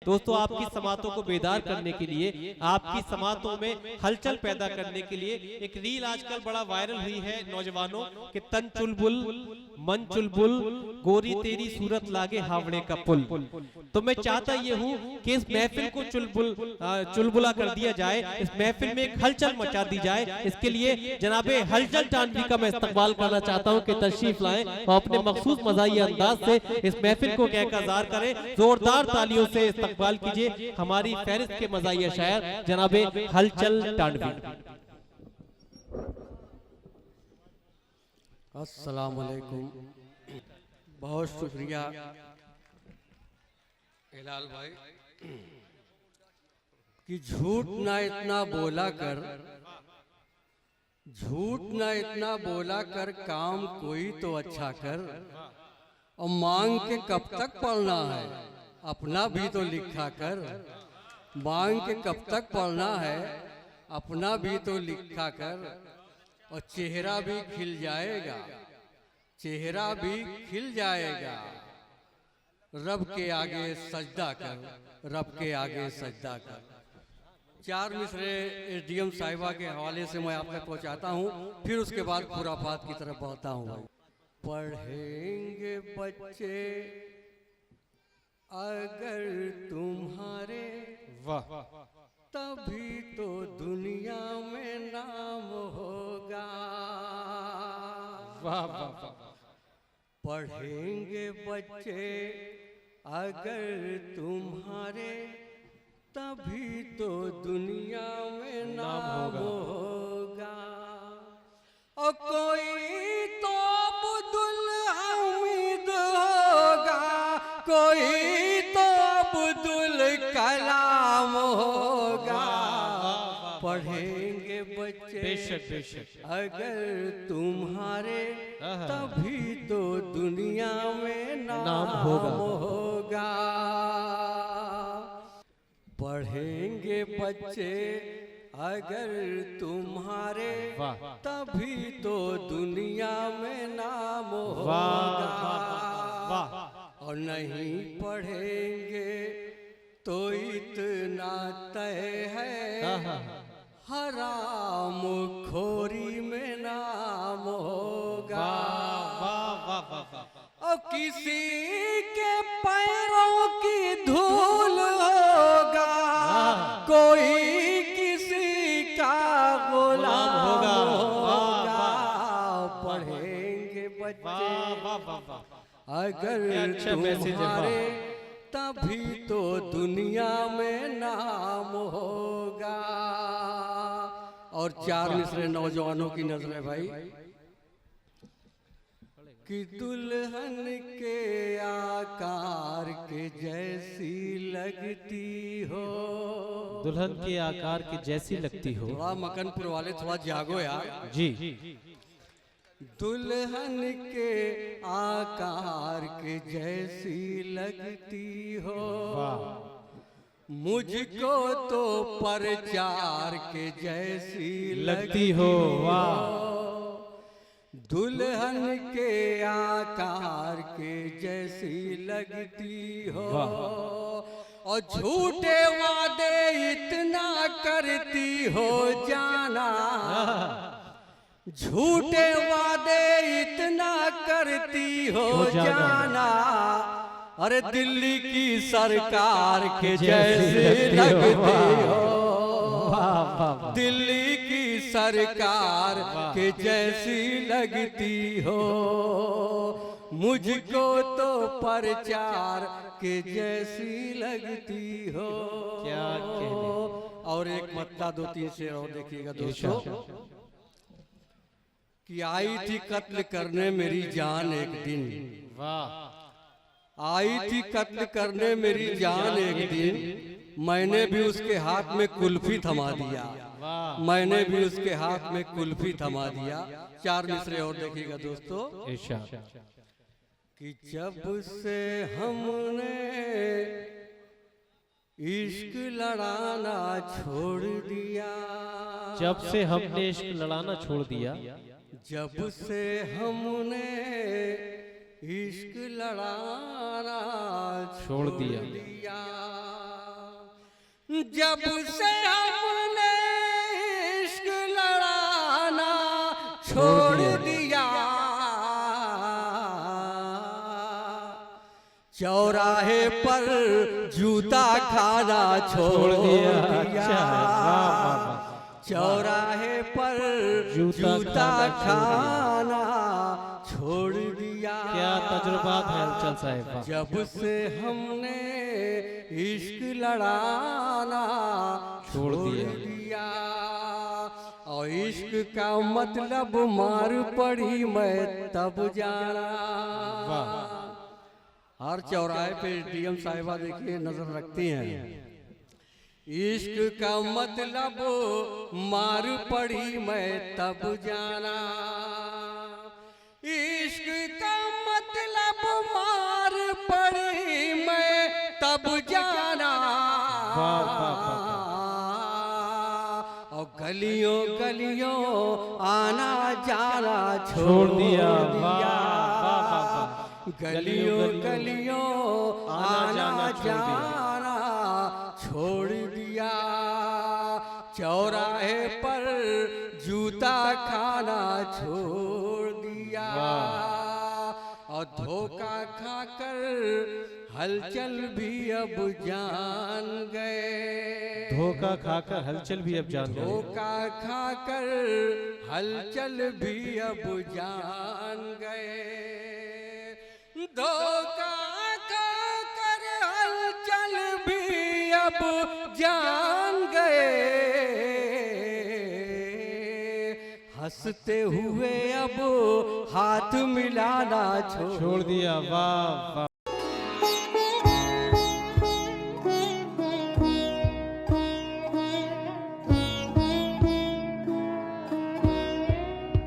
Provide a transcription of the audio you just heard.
दोस्तों आपकी समातों को बेदार करने के लिए, आपकी समातों में हलचल पैदा करने के लिए एक रील आजकल बड़ा वायरल हुई है नौजवानों के, तन चुलबुल मन चुलबुल गोरी तेरी सूरत लागे हावड़े का पुल। तो मैं चाहता ये हूँ कि इस महफिल को चुलबुला कर दिया जाए, इस महफिल में एक हलचल मचा दी जाए। इसके लिए जनाबे हलचल टांडवी का मैं इस्तकबाल करना चाहता हूँ कि तशरीफ लाएं और अपने मखसूस मज़ाही अंदाज से इस महफिल को कहकार करें। जोरदार तालियों से इस्तकबाल कीजिए हमारी फहरिस्त के मज़ाहिया शायर जनाबे हलचल टांडवी। अस्सलाम वालेकुम, बहुत शुक्रिया हिलाल भाई कि झूठ ना इतना बोला कर काम कोई तो अच्छा कर, और मांग के कब तक पढ़ना है अपना भी तो लिखा कर। मांग के कब तक पढ़ना है अपना भी तो लिखा कर, और चेहरा भी खिल जाएगा, चेहरा भी खिल जाएगा। रब के आगे सजदा कर, रब के आगे सजदा कर। चार मिसरे एसडीएम साहिबा के हवाले से मैं आप तक पहुंचाता हूं, फिर उसके बाद खुराफात की तरफ बढ़ता हूं। भाई पढ़ेंगे बच्चे अगर तुम्हारे, वाह, तभी तो दुनिया में नाम होगा। वाह वाह वाह। पढ़ेंगे बच्चे अगर तुम्हारे, तभी तो दुनिया में नाम होगा। और कोई तो अब्दुल हमीद होगा, कोई तो अब्दुल कलाम होगा। पढ़ेंगे बच्चे बेशक बेशक अगर तुम्हारे, तभी तो दुनिया में नाम होगा। पढ़ेंगे बच्चे अगर तुम्हारे, तभी तो दुनिया में नाम होगा। और नहीं पढ़ेंगे तो इतना तय है, हराम खोरी में नाम होगा। और किसी के पैरों की धूल होगा, कोई किसी का गुलाम होगा। पढ़ेंगे बच्चे अगर तुम्हारे, तभी तो दुनिया में नाम होगा। और चार मिसरे नौजवानों की नजर है भाई कि दुल्हन के आकार के जैसी लगती हो, दुल्हन के आकार की जैसी लगती हो। थोड़ा मकनपुर वाले थोड़ा जागो यार जी। दुल्हन के आकार के जैसी लगती हो, मुझको तो प्रचार के जैसी लगती हो। दुल्हन के आकार के जैसी लगती हो, और झूठे वादे इतना करती हो जाना, झूठे वादे इतना करती हो जाना। अरे दिल्ली की सरकार के जैसे लगती हो, दिल्ली की सरकार के जैसी लगती हो। मुझको तो प्रचार के जैसी लगती हो। क्या कहने। और एक मतला दो तीन शेर और देखिएगा दोस्तों कि आई थी कत्ल करने मेरी जान एक दिन। वाह। आई थी कत्ल करने मेरी जान एक दिन, मैंने भी उसके हाथ में कुल्फी थमा दिया, मैंने भी उसके हाथ में कुल्फी थमा दिया। चार मिसरे और देखिएगा दोस्तों कि जब से हमने इश्क लड़ाना छोड़ दिया, जब से हमने इश्क लड़ाना छोड़ दिया, जब से हमने इश्क लड़ाना छोड़ दिया। जब से हमने इश्क लड़ाना छोड़ दिया, चौराहे पर जूता खाना छोड़ दिया। चौराहे पर जूता खाना छोड़ दिया। क्या तजुर्बात है हलचल साहिब। जब से हमने इश्क लड़ाना छोड़ दिया, और इश्क का मतलब मार पड़ी मैं तब जाना। हर चौराहे पे डीएम साहिबा देखिए नजर रखती हैं। इश्क का मतलब मार पड़ी मैं तब जाना, इश्क का मतलब मार पड़ी मैं तब जाना। और गलियों गलियों आना जाना छोड़ दिया। गलियों गलियों आना जाना छोड़ दिया। चौराहे पर जूता खाना छोड़ दिया। और धोखा खाकर हलचल भी अब जान गए। धोखा खाकर हलचल भी अब जान गए। धोखा खाकर हलचल भी अब जान गए। धोखा खाकर हलचल भी अब जान गए। हंसते हुए अब हाथ मिलाना छोड़ दिया। वाह वाह।